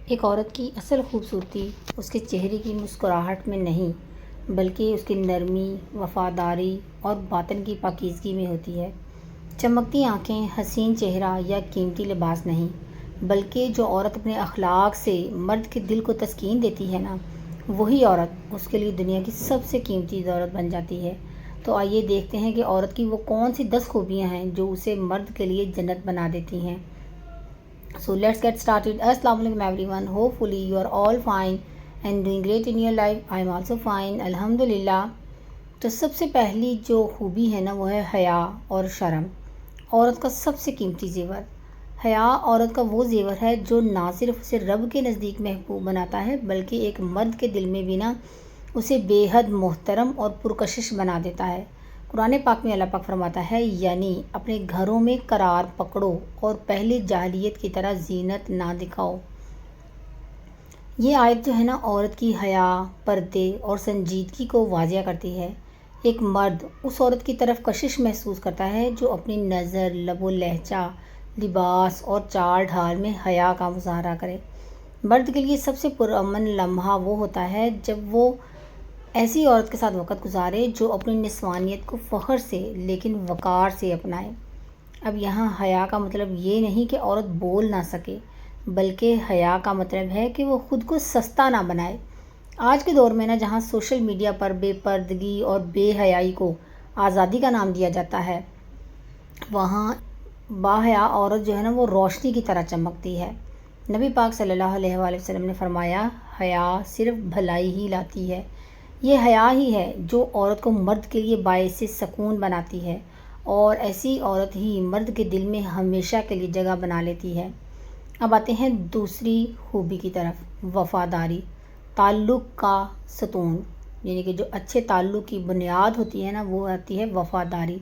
ایک عورت کی اصل خوبصورتی اس کے چہرے کی مسکراہٹ میں نہیں بلکہ اس کی نرمی، وفاداری اور باطن کی پاکیزگی میں ہوتی ہے۔ چمکتی آنکھیں، حسین چہرہ یا قیمتی لباس نہیں، بلکہ جو عورت اپنے اخلاق سے مرد کے دل کو تسکین دیتی ہے نا، وہی عورت اس کے لیے دنیا کی سب سے قیمتی دولت بن جاتی ہے۔ تو آئیے دیکھتے ہیں کہ عورت کی وہ کون سی 10 خوبیاں ہیں جو اسے مرد کے لیے جنت بنا دیتی ہیں۔ So let's get started. Assalamu alaikum everyone. Hopefully you are all fine and doing great in your life. I am also fine. الحمدللہ۔ تو سب سے پہلی جو خوبی ہے نا وہ ہے حیا اور شرم، عورت کا سب سے قیمتی زیور۔ حیا عورت کا وہ زیور ہے جو نہ صرف اسے رب کے نزدیک محبوب بناتا ہے بلکہ ایک مرد کے دل میں بھی نا اسے بے حد محترم اور پرکشش بنا دیتا ہے۔ قرآن پاک میں اللہ پاک فرماتا ہے، یعنی اپنے گھروں میں قرار پکڑو اور پہلے جاہلیت کی طرح زینت نہ دکھاؤ۔ یہ آیت جو ہے نا عورت کی حیا، پردے اور سنجیدگی کو واضح کرتی ہے۔ ایک مرد اس عورت کی طرف کشش محسوس کرتا ہے جو اپنی نظر، لب و لہجہ، لباس اور چال ڈھال میں حیا کا مظاہرہ کرے۔ مرد کے لیے سب سے پرامن لمحہ وہ ہوتا ہے جب وہ ایسی عورت کے ساتھ وقت گزارے جو اپنی نسوانیت کو فخر سے لیکن وقار سے اپنائے۔ اب یہاں حیا کا مطلب یہ نہیں کہ عورت بول نہ سکے، بلکہ حیا کا مطلب ہے کہ وہ خود کو سستا نہ بنائے۔ آج کے دور میں نا جہاں سوشل میڈیا پر بے پردگی اور بے حیائی کو آزادی کا نام دیا جاتا ہے، وہاں باحیا عورت جو ہے نا وہ روشنی کی طرح چمکتی ہے۔ نبی پاک صلی اللہ علیہ وآلہ وسلم نے فرمایا، حیا صرف بھلائی ہی لاتی ہے۔ یہ حیا ہی ہے جو عورت کو مرد کے لیے باعث سکون بناتی ہے اور ایسی عورت ہی مرد کے دل میں ہمیشہ کے لیے جگہ بنا لیتی ہے۔ اب آتے ہیں دوسری خوبی کی طرف، وفاداری، تعلق کا ستون، یعنی کہ جو اچھے تعلق کی بنیاد ہوتی ہے نا وہ آتی ہے وفاداری۔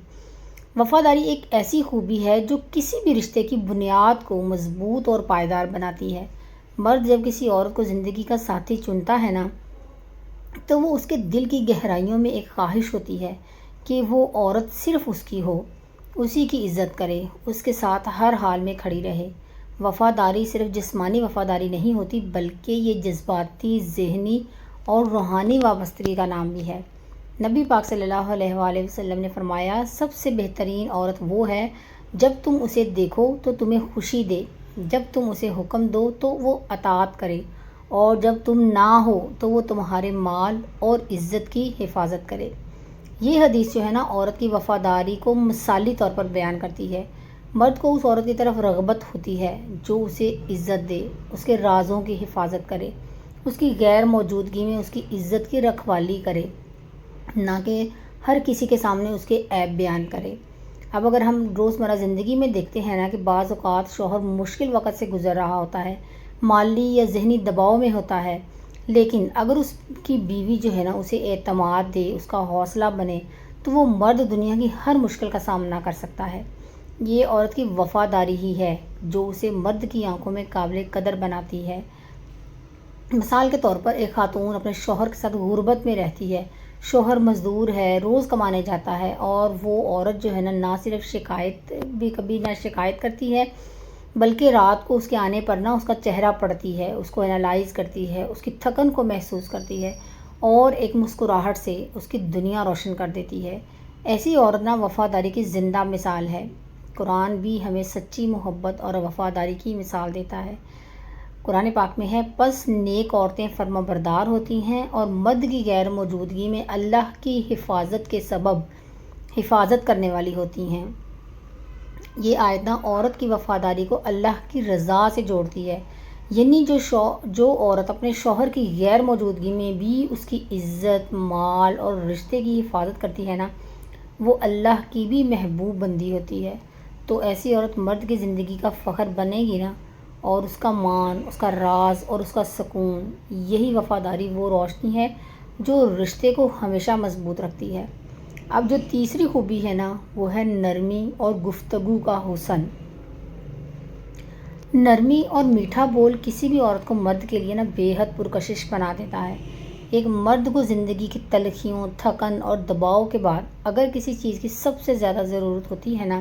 وفاداری ایک ایسی خوبی ہے جو کسی بھی رشتے کی بنیاد کو مضبوط اور پائیدار بناتی ہے۔ مرد جب کسی عورت کو زندگی کا ساتھی چنتا ہے نا تو وہ اس کے دل کی گہرائیوں میں ایک خواہش ہوتی ہے کہ وہ عورت صرف اس کی ہو، اسی کی عزت کرے، اس کے ساتھ ہر حال میں کھڑی رہے۔ وفاداری صرف جسمانی وفاداری نہیں ہوتی بلکہ یہ جذباتی، ذہنی اور روحانی وابستگی کا نام بھی ہے۔ نبی پاک صلی اللہ علیہ وآلہ وسلم نے فرمایا، سب سے بہترین عورت وہ ہے جب تم اسے دیکھو تو تمہیں خوشی دے، جب تم اسے حکم دو تو وہ اطاعت کرے، اور جب تم نہ ہو تو وہ تمہارے مال اور عزت کی حفاظت کرے۔ یہ حدیث جو ہے نا عورت کی وفاداری کو مثالی طور پر بیان کرتی ہے۔ مرد کو اس عورت کی طرف رغبت ہوتی ہے جو اسے عزت دے، اس کے رازوں کی حفاظت کرے، اس کی غیر موجودگی میں اس کی عزت کی رکھوالی کرے، نہ کہ ہر کسی کے سامنے اس کے عیب بیان کرے۔ اب اگر ہم روزمرہ زندگی میں دیکھتے ہیں نا کہ بعض اوقات شوہر مشکل وقت سے گزر رہا ہوتا ہے، مالی یا ذہنی دباؤ میں ہوتا ہے، لیکن اگر اس کی بیوی جو ہے نا اسے اعتماد دے، اس کا حوصلہ بنے، تو وہ مرد دنیا کی ہر مشکل کا سامنا کر سکتا ہے۔ یہ عورت کی وفاداری ہی ہے جو اسے مرد کی آنکھوں میں قابل قدر بناتی ہے۔ مثال کے طور پر ایک خاتون اپنے شوہر کے ساتھ غربت میں رہتی ہے، شوہر مزدور ہے، روز کمانے جاتا ہے، اور وہ عورت جو ہے نہ صرف شکایت بھی کبھی نہ شکایت کرتی ہے بلکہ رات کو اس کے آنے پر نا اس کا چہرہ پڑھتی ہے، اس کو انالائز کرتی ہے، اس کی تھکن کو محسوس کرتی ہے اور ایک مسکراہٹ سے اس کی دنیا روشن کر دیتی ہے۔ ایسی عورت نا وفاداری کی زندہ مثال ہے۔ قرآن بھی ہمیں سچی محبت اور وفاداری کی مثال دیتا ہے۔ قرآن پاک میں ہے، پس نیک عورتیں فرما بردار ہوتی ہیں اور مرد کی غیر موجودگی میں اللہ کی حفاظت کے سبب حفاظت کرنے والی ہوتی ہیں۔ یہ آیت نا عورت کی وفاداری کو اللہ کی رضا سے جوڑتی ہے، یعنی جو عورت اپنے شوہر کی غیر موجودگی میں بھی اس کی عزت، مال اور رشتے کی حفاظت کرتی ہے نا، وہ اللہ کی بھی محبوب بندی ہوتی ہے۔ تو ایسی عورت مرد کی زندگی کا فخر بنے گی نا، اور اس کا مان، اس کا راز اور اس کا سکون۔ یہی وفاداری وہ روشنی ہے جو رشتے کو ہمیشہ مضبوط رکھتی ہے۔ اب جو تیسری خوبی ہے نا وہ ہے نرمی اور گفتگو کا حسن۔ نرمی اور میٹھا بول کسی بھی عورت کو مرد کے لیے نا بے حد پرکشش بنا دیتا ہے۔ ایک مرد کو زندگی کی تلخیوں، تھکن اور دباؤ کے بعد اگر کسی چیز کی سب سے زیادہ ضرورت ہوتی ہے نا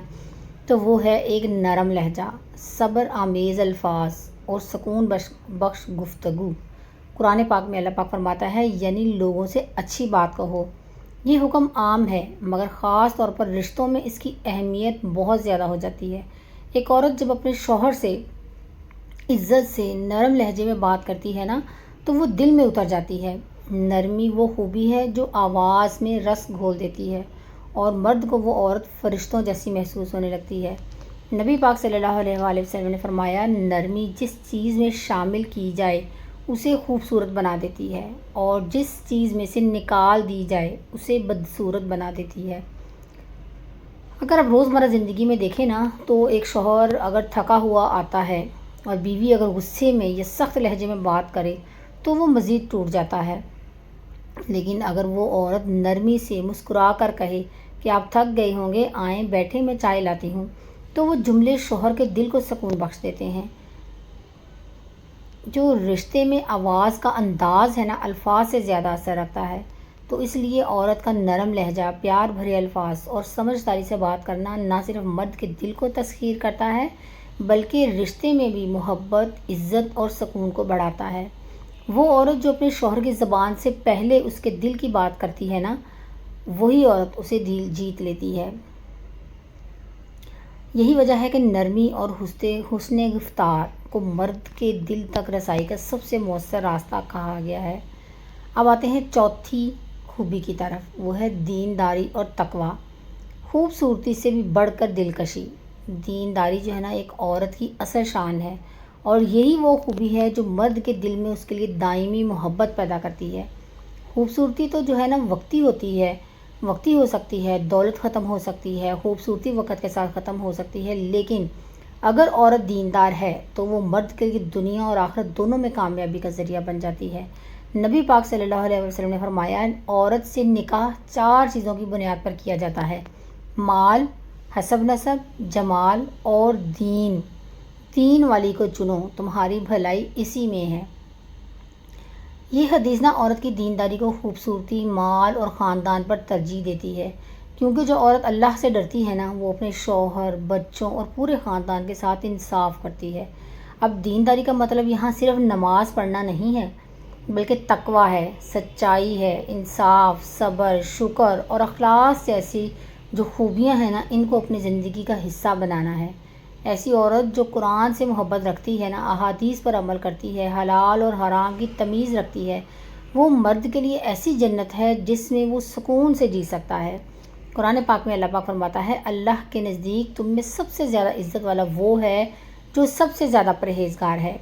تو وہ ہے ایک نرم لہجہ، صبر آمیز الفاظ اور سکون بخش گفتگو۔ قرآن پاک میں اللہ پاک فرماتا ہے یعنی لوگوں سے اچھی بات کہو۔ یہ حکم عام ہے مگر خاص طور پر رشتوں میں اس کی اہمیت بہت زیادہ ہو جاتی ہے۔ ایک عورت جب اپنے شوہر سے عزت سے نرم لہجے میں بات کرتی ہے نا تو وہ دل میں اتر جاتی ہے۔ نرمی وہ خوبی ہے جو آواز میں رس گھول دیتی ہے اور مرد کو وہ عورت فرشتوں جیسی محسوس ہونے لگتی ہے۔ نبی پاک صلی اللہ علیہ وآلہ وسلم نے فرمایا نرمی جس چیز میں شامل کی جائے اسے خوبصورت بنا دیتی ہے اور جس چیز میں سے نکال دی جائے اسے بدصورت بنا دیتی ہے۔ اگر آپ روزمرہ زندگی میں دیکھیں نا تو ایک شوہر اگر تھکا ہوا آتا ہے اور بیوی اگر غصے میں یا سخت لہجے میں بات کرے تو وہ مزید ٹوٹ جاتا ہے، لیکن اگر وہ عورت نرمی سے مسکرا کر کہے کہ آپ تھک گئے ہوں گے، آئیں بیٹھے میں چائے لاتی ہوں، تو وہ جملے شوہر کے دل کو سکون بخش دیتے ہیں۔ جو رشتے میں آواز کا انداز ہے نا الفاظ سے زیادہ اثر رکھتا ہے، تو اس لیے عورت کا نرم لہجہ، پیار بھرے الفاظ اور سمجھداری سے بات کرنا نہ صرف مرد کے دل کو تسخیر کرتا ہے بلکہ رشتے میں بھی محبت، عزت اور سکون کو بڑھاتا ہے۔ وہ عورت جو اپنے شوہر کی زبان سے پہلے اس کے دل کی بات کرتی ہے نا وہی عورت اسے دل جیت لیتی ہے۔ یہی وجہ ہے کہ نرمی اور حسن گفتار کو مرد کے دل تک رسائی کا سب سے مؤثر راستہ کہا گیا ہے۔ اب آتے ہیں چوتھی خوبی کی طرف، وہ ہے دینداری اور تقوی۔ خوبصورتی سے بھی بڑھ کر دلکشی۔ دینداری جو ہے نا ایک عورت کی اصل شان ہے اور یہی وہ خوبی ہے جو مرد کے دل میں اس کے لیے دائمی محبت پیدا کرتی ہے۔ خوبصورتی تو جو ہے نا وقتی ہوتی ہے، وقتی ہو سکتی ہے، دولت ختم ہو سکتی ہے، خوبصورتی وقت کے ساتھ ختم ہو سکتی ہے، لیکن اگر عورت دیندار ہے تو وہ مرد کے لیے دنیا اور آخرت دونوں میں کامیابی کا ذریعہ بن جاتی ہے۔ نبی پاک صلی اللہ علیہ وسلم نے فرمایا عورت سے نکاح 4 چیزوں کی بنیاد پر کیا جاتا ہے: مال، حسب نسب، جمال اور دین۔ دین والی کو چنو، تمہاری بھلائی اسی میں ہے۔ یہ حدیث نا عورت کی دینداری کو خوبصورتی، مال اور خاندان پر ترجیح دیتی ہے، کیونکہ جو عورت اللہ سے ڈرتی ہے نا وہ اپنے شوہر، بچوں اور پورے خاندان کے ساتھ انصاف کرتی ہے۔ اب دینداری کا مطلب یہاں صرف نماز پڑھنا نہیں ہے بلکہ تقوی ہے، سچائی ہے، انصاف، صبر، شکر اور اخلاص جیسی جو خوبیاں ہیں نا ان کو اپنی زندگی کا حصہ بنانا ہے۔ ایسی عورت جو قرآن سے محبت رکھتی ہے نا، احادیث پر عمل کرتی ہے، حلال اور حرام کی تمیز رکھتی ہے، وہ مرد کے لیے ایسی جنت ہے جس میں وہ سکون سے جی سکتا ہے۔ قرآن پاک میں اللہ پاک فرماتا ہے اللہ کے نزدیک تم میں سب سے زیادہ عزت والا وہ ہے جو سب سے زیادہ پرہیزگار ہے۔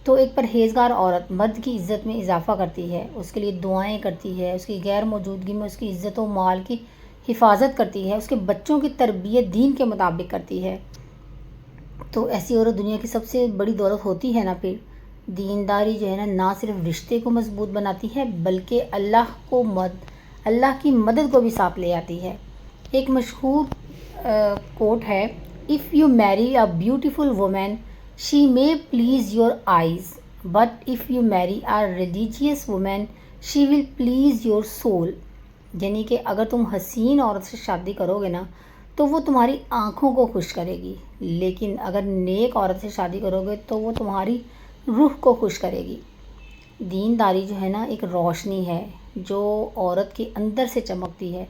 تو ایک پرہیزگار عورت مرد کی عزت میں اضافہ کرتی ہے، اس کے لیے دعائیں کرتی ہے، اس کی غیر موجودگی میں اس کی عزت و مال کی حفاظت کرتی ہے، اس کے بچوں کی تربیت دین کے مطابق کرتی ہے۔ تو ایسی عورت دنیا کی سب سے بڑی دولت ہوتی ہے نا۔ پھر دینداری جو ہے نا نہ صرف رشتے کو مضبوط بناتی ہے بلکہ اللہ کی مدد کو بھی ساتھ لے آتی ہے۔ ایک مشہور کوٹ ہے، if you marry a beautiful woman she may please your eyes but if you marry a religious woman she will please your soul. یعنی کہ اگر تم حسین عورت سے شادی کرو گے نا تو وہ تمہاری آنکھوں کو خوش کرے گی، لیکن اگر نیک عورت سے شادی کرو گے تو وہ تمہاری روح کو خوش کرے گی۔ دینداری جو ہے نا ایک روشنی ہے جو عورت کے اندر سے چمکتی ہے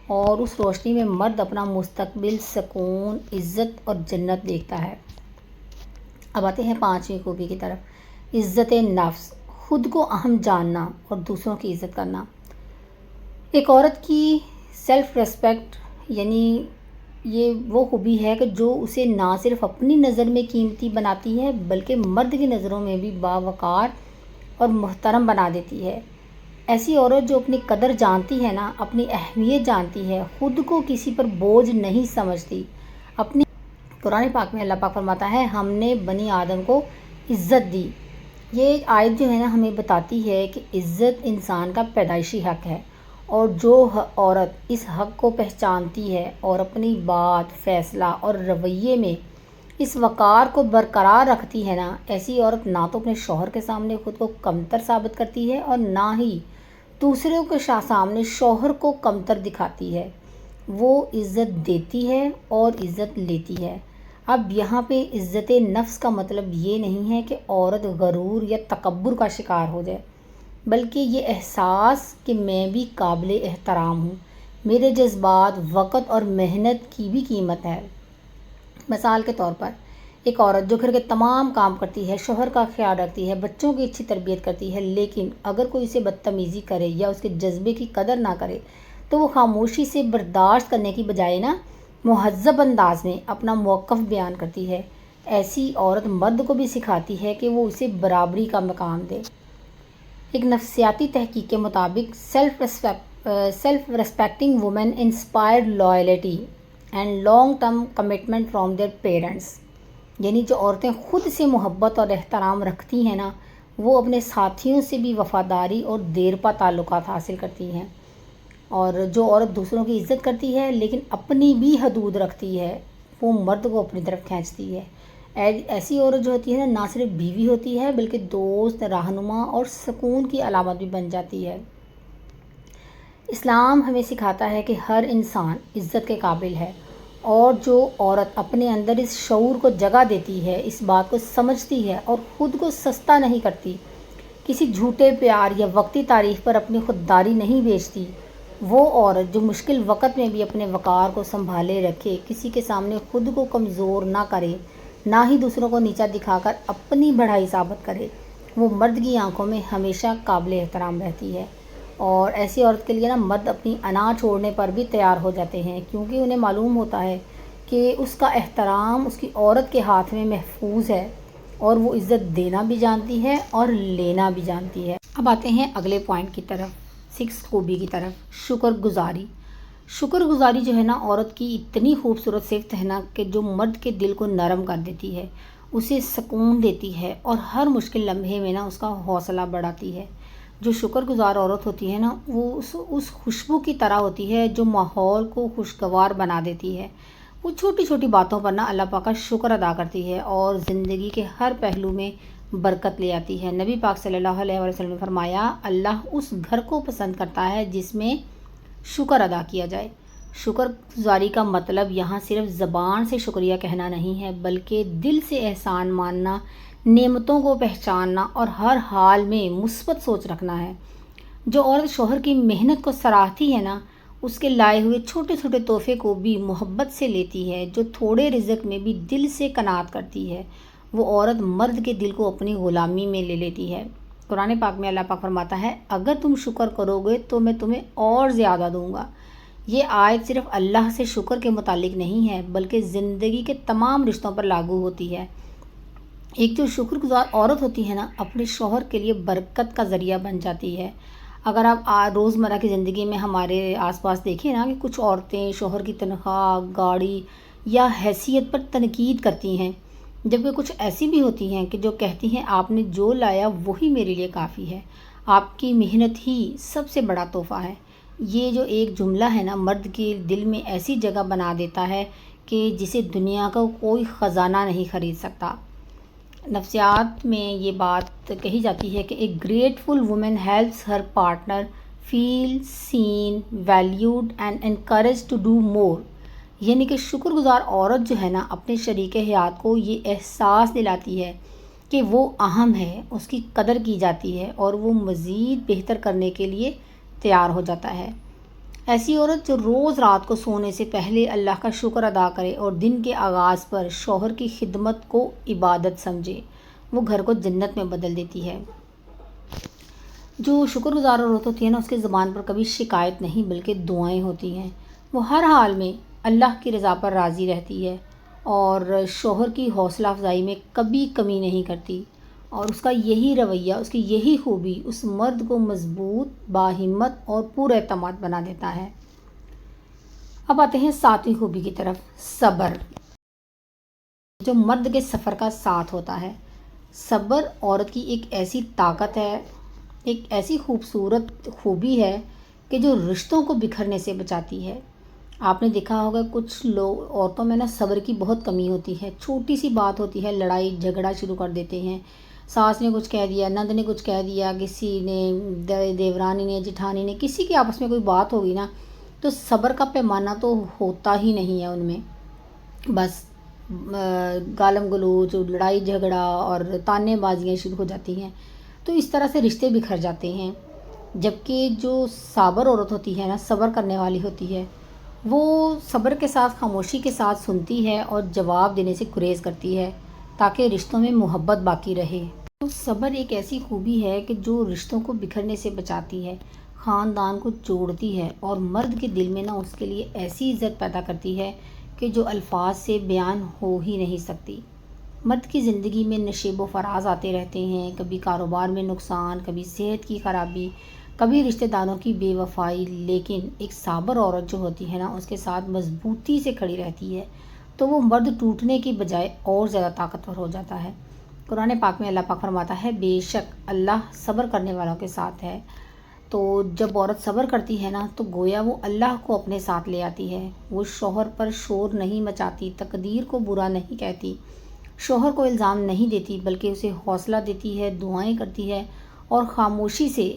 اور اس روشنی میں مرد اپنا مستقبل، سکون، عزت اور جنت دیکھتا ہے۔ اب آتے ہیں 5ویں خوبی کی طرف، عزت نفس، خود کو اہم جاننا اور دوسروں کی عزت کرنا۔ ایک عورت کی سیلف ریسپیکٹ یعنی یہ وہ خوبی ہے کہ جو اسے نہ صرف اپنی نظر میں قیمتی بناتی ہے بلکہ مرد کی نظروں میں بھی باوقار اور محترم بنا دیتی ہے۔ ایسی عورت جو اپنی قدر جانتی ہے نا، اپنی اہمیت جانتی ہے، خود کو کسی پر بوجھ نہیں سمجھتی۔ قرآن پاک میں اللہ پاک فرماتا ہے ہم نے بنی آدم کو عزت دی۔ یہ آیت جو ہے نا ہمیں بتاتی ہے کہ عزت انسان کا پیدائشی حق ہے اور جو عورت اس حق کو پہچانتی ہے اور اپنی بات، فیصلہ اور رویے میں اس وقار کو برقرار رکھتی ہے نا، ایسی عورت نہ تو اپنے شوہر کے سامنے خود کو کمتر ثابت کرتی ہے اور نہ ہی دوسروں کے سامنے شوہر کو کمتر دکھاتی ہے۔ وہ عزت دیتی ہے اور عزت لیتی ہے۔ اب یہاں پہ عزت نفس کا مطلب یہ نہیں ہے کہ عورت غرور یا تکبر کا شکار ہو جائے، بلکہ یہ احساس کہ میں بھی قابل احترام ہوں، میرے جذبات، وقت اور محنت کی بھی قیمت ہے۔ مثال کے طور پر ایک عورت جو گھر کے تمام کام کرتی ہے، شوہر کا خیال رکھتی ہے، بچوں کی اچھی تربیت کرتی ہے، لیکن اگر کوئی اسے بدتمیزی کرے یا اس کے جذبے کی قدر نہ کرے تو وہ خاموشی سے برداشت کرنے کی بجائے مہذب انداز میں اپنا موقف بیان کرتی ہے۔ ایسی عورت مرد کو بھی سکھاتی ہے کہ وہ اسے برابری کا مقام دے۔ ایک نفسیاتی تحقیق کے مطابق self respecting women inspired loyalty and long term commitment from their parents, یعنی جو عورتیں خود سے محبت اور احترام رکھتی ہیں وہ اپنے ساتھیوں سے بھی وفاداری اور دیرپا تعلقات حاصل کرتی ہیں۔ اور جو عورت دوسروں کی عزت کرتی ہے لیکن اپنی بھی حدود رکھتی ہے، وہ مرد کو اپنی طرف کھینچتی ہے۔ ایسی عورت جو ہوتی ہے نہ صرف بیوی ہوتی ہے بلکہ دوست، رہنما اور سکون کی علامت بھی بن جاتی ہے۔ اسلام ہمیں سکھاتا ہے کہ ہر انسان عزت کے قابل ہے، اور جو عورت اپنے اندر اس شعور کو جگہ دیتی ہے، اس بات کو سمجھتی ہے اور خود کو سستا نہیں کرتی، کسی جھوٹے پیار یا وقتی تعریف پر اپنی خودداری نہیں بیچتی، وہ عورت جو مشکل وقت میں بھی اپنے وقار کو سنبھالے رکھے، کسی کے سامنے خود کو کمزور نہ کرے، نہ ہی دوسروں کو نیچا دکھا کر اپنی بڑائی ثابت کرے، وہ مرد کی آنکھوں میں ہمیشہ قابل احترام رہتی ہے۔ اور ایسی عورت کے لیے مرد اپنی انا چھوڑنے پر بھی تیار ہو جاتے ہیں، کیونکہ انہیں معلوم ہوتا ہے کہ اس کا احترام اس کی عورت کے ہاتھ میں محفوظ ہے، اور وہ عزت دینا بھی جانتی ہے اور لینا بھی جانتی ہے۔ اب آتے ہیں اگلے پوائنٹ کی طرف، 6 خوبی کی طرف، شکر گزاری۔ شکر گزاری جو ہے عورت کی اتنی خوبصورت صفت ہے کہ جو مرد کے دل کو نرم کر دیتی ہے، اسے سکون دیتی ہے اور ہر مشکل لمحے میں اس کا حوصلہ بڑھاتی ہے۔ جو شکر گزار عورت ہوتی ہے وہ اس خوشبو کی طرح ہوتی ہے جو ماحول کو خوشگوار بنا دیتی ہے۔ وہ چھوٹی چھوٹی باتوں پر اللہ پاک کا شکر ادا کرتی ہے اور زندگی کے ہر پہلو میں برکت لے آتی ہے۔ نبی پاک صلی اللہ علیہ وسلم نے فرمایا، اللہ اس گھر کو پسند کرتا ہے جس میں شکر ادا کیا جائے۔ شکر گزاری کا مطلب یہاں صرف زبان سے شکریہ کہنا نہیں ہے، بلکہ دل سے احسان ماننا، نعمتوں کو پہچاننا اور ہر حال میں مثبت سوچ رکھنا ہے۔ جو عورت شوہر کی محنت کو سراہتی ہے اس کے لائے ہوئے چھوٹے چھوٹے تحفے کو بھی محبت سے لیتی ہے، جو تھوڑے رزق میں بھی دل سے قناعت کرتی ہے، وہ عورت مرد کے دل کو اپنی غلامی میں لے لیتی ہے۔ قرآن پاک میں اللہ پاک فرماتا ہے، اگر تم شکر کرو گے تو میں تمہیں اور زیادہ دوں گا۔ یہ آیت صرف اللہ سے شکر کے متعلق نہیں ہے بلکہ زندگی کے تمام رشتوں پر لاگو ہوتی ہے۔ ایک جو شکر گزار عورت ہوتی ہے اپنے شوہر کے لیے برکت کا ذریعہ بن جاتی ہے۔ اگر آپ روزمرہ کی زندگی میں ہمارے آس پاس دیکھیں کہ کچھ عورتیں شوہر کی تنخواہ، گاڑی یا حیثیت پر تنقید کرتی ہیں، جبکہ کچھ ایسی بھی ہوتی ہیں کہ جو کہتی ہیں آپ نے جو لایا وہی میرے لیے کافی ہے، آپ کی محنت ہی سب سے بڑا تحفہ ہے۔ یہ جو ایک جملہ ہے مرد کے دل میں ایسی جگہ بنا دیتا ہے کہ جسے دنیا کا کوئی خزانہ نہیں خرید سکتا۔ نفسیات میں یہ بات کہی جاتی ہے کہ ایک grateful woman helps her partner feel seen, valued and encourage to do more, یعنی کہ شکر گزار عورت جو ہے اپنے شریک حیات کو یہ احساس دلاتی ہے کہ وہ اہم ہے، اس کی قدر کی جاتی ہے اور وہ مزید بہتر کرنے کے لیے تیار ہو جاتا ہے۔ ایسی عورت جو روز رات کو سونے سے پہلے اللہ کا شکر ادا کرے اور دن کے آغاز پر شوہر کی خدمت کو عبادت سمجھے، وہ گھر کو جنت میں بدل دیتی ہے۔ جو شکر گزار عورت ہوتی ہے اس کے زبان پر کبھی شکایت نہیں بلکہ دعائیں ہوتی ہیں۔ وہ ہر حال میں اللہ کی رضا پر راضی رہتی ہے اور شوہر کی حوصلہ افزائی میں کبھی کمی نہیں کرتی، اور اس کا یہی رویہ، اس کی یہی خوبی اس مرد کو مضبوط، باہمت اور پر اعتماد بنا دیتا ہے۔ اب آتے ہیں 7ویں خوبی کی طرف، صبر، جو مرد کے سفر کا ساتھ ہوتا ہے۔ صبر عورت کی ایک ایسی طاقت ہے، ایک ایسی خوبصورت خوبی ہے کہ جو رشتوں کو بکھرنے سے بچاتی ہے۔ آپ نے دیکھا ہوگا کچھ لوگ عورتوں میں صبر کی بہت کمی ہوتی ہے، چھوٹی سی بات ہوتی ہے لڑائی جھگڑا شروع کر دیتے ہیں، ساس نے کچھ کہہ دیا، نند نے کچھ کہہ دیا، کسی نے دیورانی نے، جٹھانی نے، کسی کی آپس میں کوئی بات ہوگی تو صبر کا پیمانہ تو ہوتا ہی نہیں ہے ان میں، بس گالم گلوچ، لڑائی جھگڑا اور تانے بازیاں شروع ہو جاتی ہیں، تو اس طرح سے رشتے بکھر جاتے ہیں۔ جبکہ جو صابر عورت ہوتی ہے نا، صبر کرنے والی ہوتی ہے، وہ صبر کے ساتھ خاموشی کے ساتھ سنتی ہے اور جواب دینے سے گریز کرتی ہے تاکہ رشتوں میں محبت باقی رہے۔ تو صبر ایک ایسی خوبی ہے کہ جو رشتوں کو بکھرنے سے بچاتی ہے، خاندان کو جوڑتی ہے اور مرد کے دل میں نا اس کے لیے ایسی عزت پیدا کرتی ہے کہ جو الفاظ سے بیان ہو ہی نہیں سکتی۔ مرد کی زندگی میں نشیب و فراز آتے رہتے ہیں، کبھی کاروبار میں نقصان، کبھی صحت کی خرابی، کبھی رشتہ داروں کی بے وفائی، لیکن ایک صابر عورت جو ہوتی ہے نا اس کے ساتھ مضبوطی سے کھڑی رہتی ہے تو وہ مرد ٹوٹنے کی بجائے اور زیادہ طاقتور ہو جاتا ہے۔ قرآن پاک میں اللہ پاک فرماتا ہے، بے شک اللہ صبر کرنے والوں کے ساتھ ہے۔ تو جب عورت صبر کرتی ہے نا تو گویا وہ اللہ کو اپنے ساتھ لے آتی ہے۔ وہ شوہر پر شور نہیں مچاتی، تقدیر کو برا نہیں کہتی، شوہر کو الزام نہیں دیتی، بلکہ اسے حوصلہ دیتی ہے، دعائیں کرتی ہے اور خاموشی سے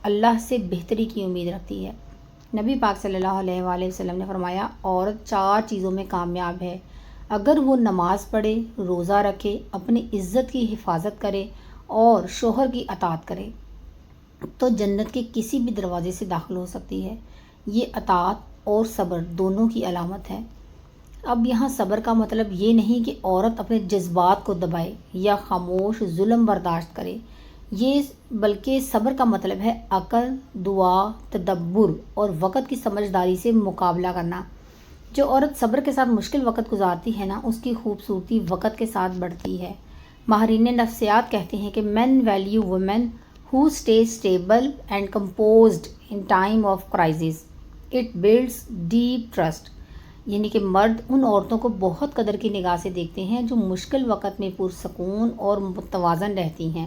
اللہ سے بہتری کی امید رکھتی ہے۔ نبی پاک صلی اللہ علیہ وآلہ وسلم نے فرمایا، عورت 4 چیزوں میں کامیاب ہے، اگر وہ نماز پڑھے، روزہ رکھے، اپنی عزت کی حفاظت کرے اور شوہر کی اطاعت کرے تو جنت کے کسی بھی دروازے سے داخل ہو سکتی ہے۔ یہ اطاعت اور صبر دونوں کی علامت ہے۔ اب یہاں صبر کا مطلب یہ نہیں کہ عورت اپنے جذبات کو دبائے یا خاموش ظلم برداشت کرے، یہ بلکہ صبر کا مطلب ہے عقل، دعا، تدبر اور وقت کی سمجھداری سے مقابلہ کرنا۔ جو عورت صبر کے ساتھ مشکل وقت گزارتی ہے نا، اس کی خوبصورتی وقت کے ساتھ بڑھتی ہے۔ ماہرین نفسیات کہتے ہیں کہ men value women who stay stable and composed in time of crisis. It builds deep trust. یعنی کہ مرد ان عورتوں کو بہت قدر کی نگاہ سے دیکھتے ہیں جو مشکل وقت میں پرسکون اور متوازن رہتی ہیں۔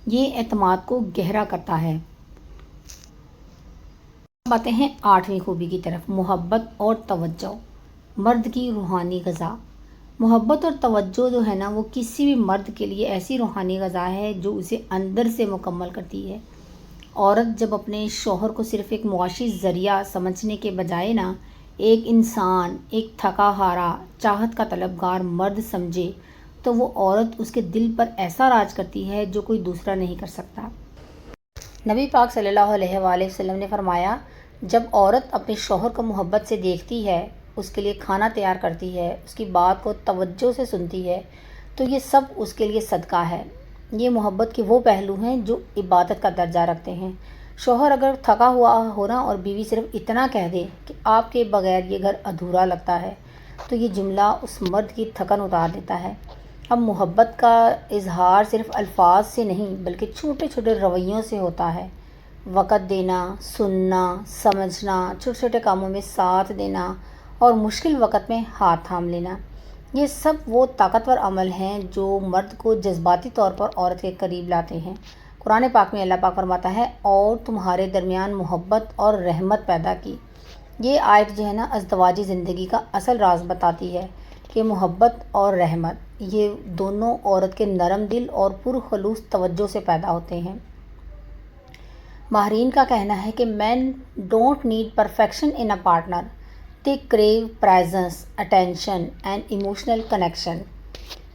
یہ اعتماد کو گہرا کرتا ہے۔ اب آتے ہیں 8ویں خوبی کی طرف، محبت اور توجہ، مرد کی روحانی غذا۔ محبت اور توجہ جو ہے نا وہ کسی بھی مرد کے لیے ایسی روحانی غذا ہے جو اسے اندر سے مکمل کرتی ہے۔ عورت جب اپنے شوہر کو صرف ایک معاشی ذریعہ سمجھنے کے بجائے نا ایک انسان، ایک تھکا ہارا، چاہت کا طلبگار مرد سمجھے تو وہ عورت اس کے دل پر ایسا راج کرتی ہے جو کوئی دوسرا نہیں کر سکتا۔ نبی پاک صلی اللہ علیہ وآلہ وسلم نے فرمایا، جب عورت اپنے شوہر کو محبت سے دیکھتی ہے، اس کے لیے کھانا تیار کرتی ہے، اس کی بات کو توجہ سے سنتی ہے تو یہ سب اس کے لیے صدقہ ہے۔ یہ محبت کے وہ پہلو ہیں جو عبادت کا درجہ رکھتے ہیں۔ شوہر اگر تھکا ہوا ہو نا اور بیوی صرف اتنا کہہ دے کہ آپ کے بغیر یہ گھر ادھورا لگتا ہے تو یہ جملہ اس مرد کی تھکن اتار دیتا ہے۔ اب محبت کا اظہار صرف الفاظ سے نہیں بلکہ چھوٹے چھوٹے رویوں سے ہوتا ہے۔ وقت دینا، سننا، سمجھنا، چھوٹے چھوٹے کاموں میں ساتھ دینا اور مشکل وقت میں ہاتھ تھام لینا، یہ سب وہ طاقتور عمل ہیں جو مرد کو جذباتی طور پر عورت کے قریب لاتے ہیں۔ قرآن پاک میں اللہ پاک فرماتا ہے، اور تمہارے درمیان محبت اور رحمت پیدا کی۔ یہ آیت جو ہے نا ازدواجی زندگی کا اصل راز بتاتی ہے کہ محبت اور رحمت یہ دونوں عورت کے نرم دل اور پرخلوص توجہ سے پیدا ہوتے ہیں۔ ماہرین کا کہنا ہے کہ men don't need perfection in a partner, they crave presence, attention and emotional connection.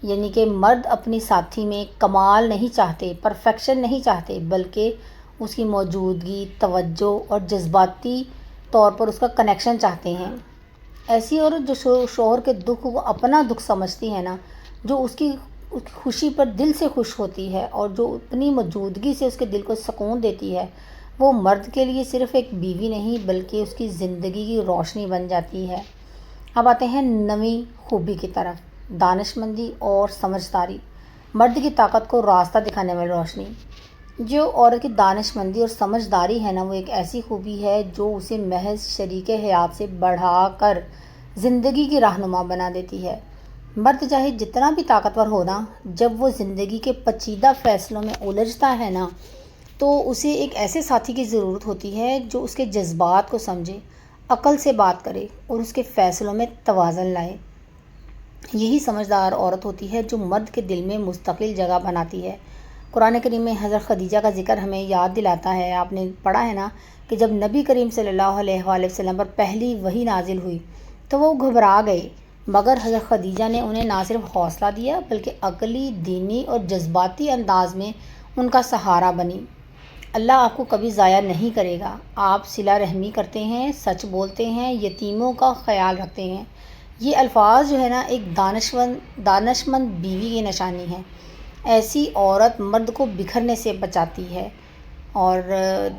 یعنی کہ مرد اپنی ساتھی میں کمال نہیں چاہتے، پرفیکشن نہیں چاہتے، بلکہ اس کی موجودگی، توجہ اور جذباتی طور پر اس کا کنیکشن چاہتے ہیں۔ ایسی عورت جو شوہر کے دکھ کو اپنا دکھ سمجھتی ہے نا، جو اس کی خوشی پر دل سے خوش ہوتی ہے اور جو اپنی موجودگی سے اس کے دل کو سکون دیتی ہے، وہ مرد کے لیے صرف ایک بیوی نہیں بلکہ اس کی زندگی کی روشنی بن جاتی ہے۔ اب آتے ہیں 9ویں خوبی کی طرف، دانش مندی اور سمجھداری، مرد کی طاقت کو راستہ دکھانے والی روشنی۔ جو عورت کی دانش مندی اور سمجھداری ہے نا وہ ایک ایسی خوبی ہے جو اسے محض شریک حیات سے بڑھا کر زندگی کی رہنما بنا دیتی ہے۔ مرد چاہے جتنا بھی طاقتور ہو نا، جب وہ زندگی کے پیچیدہ فیصلوں میں الجھتا ہے نا تو اسے ایک ایسے ساتھی کی ضرورت ہوتی ہے جو اس کے جذبات کو سمجھے، عقل سے بات کرے اور اس کے فیصلوں میں توازن لائے۔ یہی سمجھدار عورت ہوتی ہے جو مرد کے دل میں مستقل جگہ بناتی ہے۔ قرآن کریم میں حضرت خدیجہ کا ذکر ہمیں یاد دلاتا ہے، آپ نے پڑھا ہے نا کہ جب نبی کریم صلی اللہ علیہ وآلہ وسلم پر پہلی وحی نازل ہوئی تو وہ گھبرا گئے مگر حضرت خدیجہ نے انہیں نہ صرف حوصلہ دیا بلکہ عقلی، دینی اور جذباتی انداز میں ان کا سہارا بنی۔ اللہ آپ کو کبھی ضائع نہیں کرے گا۔ آپ صلہ رحمی کرتے ہیں، سچ بولتے ہیں، یتیموں کا خیال رکھتے ہیں۔ یہ الفاظ جو ہے نا ایک دانشمند بیوی کی نشانی ہے۔ ایسی عورت مرد کو بکھرنے سے بچاتی ہے، اور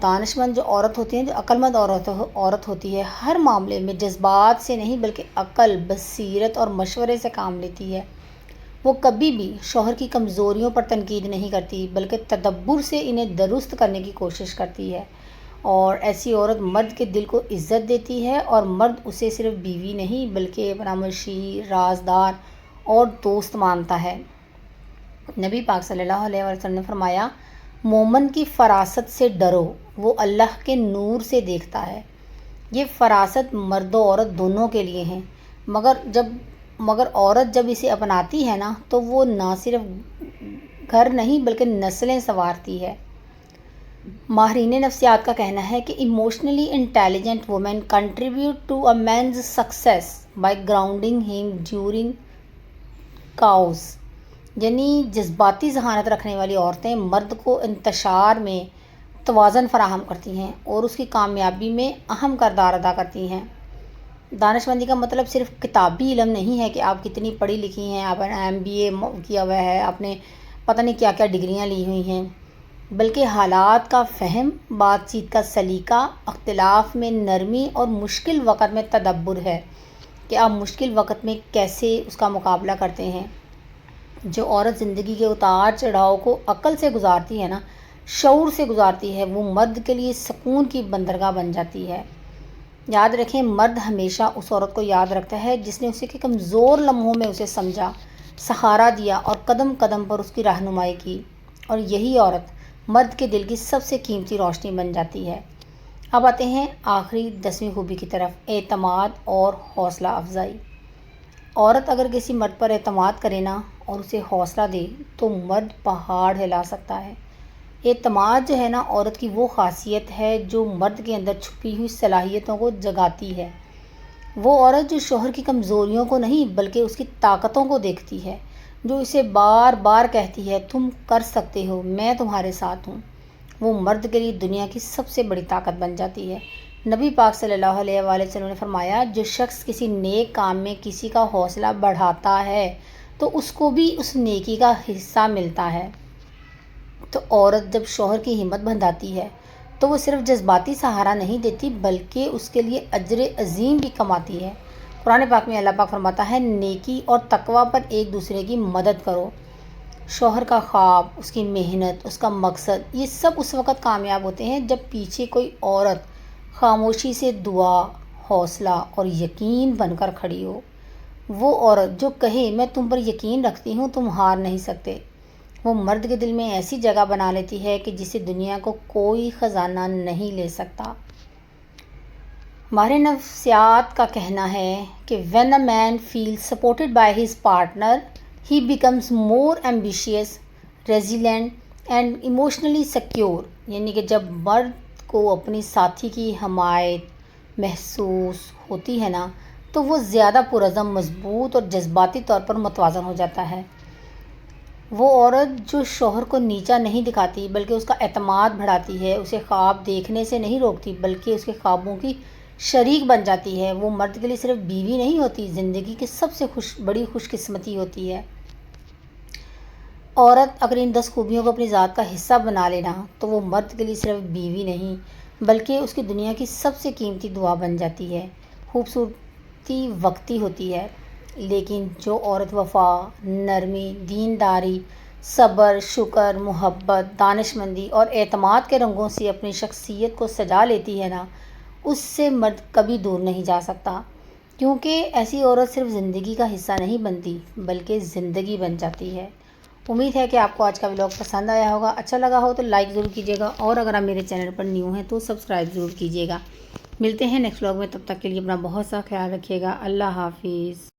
دانشمند جو عورت ہوتی ہے، جو عقلمند عورت ہوتی ہے، ہر معاملے میں جذبات سے نہیں بلکہ عقل، بصیرت اور مشورے سے کام لیتی ہے۔ وہ کبھی بھی شوہر کی کمزوریوں پر تنقید نہیں کرتی بلکہ تدبر سے انہیں درست کرنے کی کوشش کرتی ہے، اور ایسی عورت مرد کے دل کو عزت دیتی ہے، اور مرد اسے صرف بیوی نہیں بلکہ پرامرشی، رازدار اور دوست مانتا ہے۔ نبی پاک صلی اللہ علیہ وسلم نے فرمایا، مومن کی فراست سے ڈرو، وہ اللہ کے نور سے دیکھتا ہے۔ یہ فراست مرد و عورت دونوں کے لیے ہیں، مگر عورت جب اسے اپناتی ہے نا تو وہ نہ صرف گھر نہیں بلکہ نسلیں سنوارتی ہے۔ ماہرین نفسیات کا کہنا ہے کہ emotionally intelligent women contribute to a man's success by grounding them during chaos, یعنی جذباتی ذہانت رکھنے والی عورتیں مرد کو انتشار میں توازن فراہم کرتی ہیں اور اس کی کامیابی میں اہم کردار ادا کرتی ہیں۔ دانشمندی کا مطلب صرف کتابی علم نہیں ہے کہ آپ کتنی پڑھی لکھی ہیں، آپ نے MBA کیا ہوا ہے، آپ نے پتہ نہیں کیا کیا ڈگریاں لی ہوئی ہیں، بلکہ حالات کا فہم، بات چیت کا سلیقہ، اختلاف میں نرمی اور مشکل وقت میں تدبر ہے کہ آپ مشکل وقت میں کیسے اس کا مقابلہ کرتے ہیں۔ جو عورت زندگی کے اتار چڑھاؤ کو عقل سے گزارتی ہے نا، شعور سے گزارتی ہے، وہ مرد کے لیے سکون کی بندرگاہ بن جاتی ہے۔ یاد رکھیں، مرد ہمیشہ اس عورت کو یاد رکھتا ہے جس نے اسے کے کمزور لمحوں میں اسے سمجھا، سہارا دیا اور قدم قدم پر اس کی رہنمائی کی، اور یہی عورت مرد کے دل کی سب سے قیمتی روشنی بن جاتی ہے۔ اب آتے ہیں آخری 10ویں خوبی کی طرف، اعتماد اور حوصلہ افزائی۔ عورت اگر کسی مرد پر اعتماد کرے نا اور اسے حوصلہ دے تو مرد پہاڑ ہلا سکتا ہے۔ اعتماد جو ہے نا عورت کی وہ خاصیت ہے جو مرد کے اندر چھپی ہوئی صلاحیتوں کو جگاتی ہے۔ وہ عورت جو شوہر کی کمزوریوں کو نہیں بلکہ اس کی طاقتوں کو دیکھتی ہے، جو اسے بار بار کہتی ہے تم کر سکتے ہو، میں تمہارے ساتھ ہوں، وہ مرد کے لیے دنیا کی سب سے بڑی طاقت بن جاتی ہے۔ نبی پاک صلی اللہ علیہ وآلہ وسلم نے فرمایا، جو شخص کسی نیک کام میں کسی کا حوصلہ بڑھاتا ہے تو اس کو بھی اس نیکی کا حصہ ملتا ہے۔ تو عورت جب شوہر کی ہمت بندھاتی ہے تو وہ صرف جذباتی سہارا نہیں دیتی بلکہ اس کے لیے اجر عظیم بھی کماتی ہے۔ قرآن پاک میں اللہ پاک فرماتا ہے، نیکی اور تقوی پر ایک دوسرے کی مدد کرو۔ شوہر کا خواب، اس کی محنت، اس کا مقصد، یہ سب اس وقت کامیاب ہوتے ہیں جب پیچھے کوئی عورت خاموشی سے دعا، حوصلہ اور یقین بن کر کھڑی ہو۔ وہ عورت جو کہے میں تم پر یقین رکھتی ہوں، تم ہار نہیں سکتے، وہ مرد کے دل میں ایسی جگہ بنا لیتی ہے کہ جسے دنیا کو کوئی خزانہ نہیں لے سکتا۔ ماہر نفسیات کا کہنا ہے کہ when a man feels supported by his partner, he becomes more ambitious, resilient and emotionally secure، یعنی کہ جب مرد کو اپنی ساتھی کی حمایت محسوس ہوتی ہے نا تو وہ زیادہ پرعزم، مضبوط اور جذباتی طور پر متوازن ہو جاتا ہے۔ وہ عورت جو شوہر کو نیچا نہیں دکھاتی بلکہ اس کا اعتماد بڑھاتی ہے، اسے خواب دیکھنے سے نہیں روکتی بلکہ اس کے خوابوں کی شریک بن جاتی ہے، وہ مرد کے لیے صرف بیوی نہیں ہوتی، زندگی کی سب سے بڑی خوش قسمتی ہوتی ہے۔ عورت اگر ان 10 خوبیوں کو اپنی ذات کا حصہ بنا لینا تو وہ مرد کے لیے صرف بیوی نہیں بلکہ اس کی دنیا کی سب سے قیمتی دعا بن جاتی ہے۔ خوبصورتی وقتی ہوتی ہے، لیکن جو عورت وفا، نرمی، دینداری، صبر، شکر، محبت، دانشمندی اور اعتماد کے رنگوں سے اپنی شخصیت کو سجا لیتی ہے نا، اس سے مرد کبھی دور نہیں جا سکتا، کیونکہ ایسی عورت صرف زندگی کا حصہ نہیں بنتی بلکہ زندگی بن جاتی ہے۔ امید ہے کہ آپ کو آج کا ولاگ پسند آیا ہوگا، اچھا لگا ہو تو لائک ضرور کیجیے گا، اور اگر آپ میرے چینل پر نیو ہیں تو سبسکرائب ضرور کیجیے گا۔ ملتے ہیں نیکسٹ ولاگ میں، تب تک کے لیے اپنا بہت سا خیال رکھیے گا۔ اللہ حافظ۔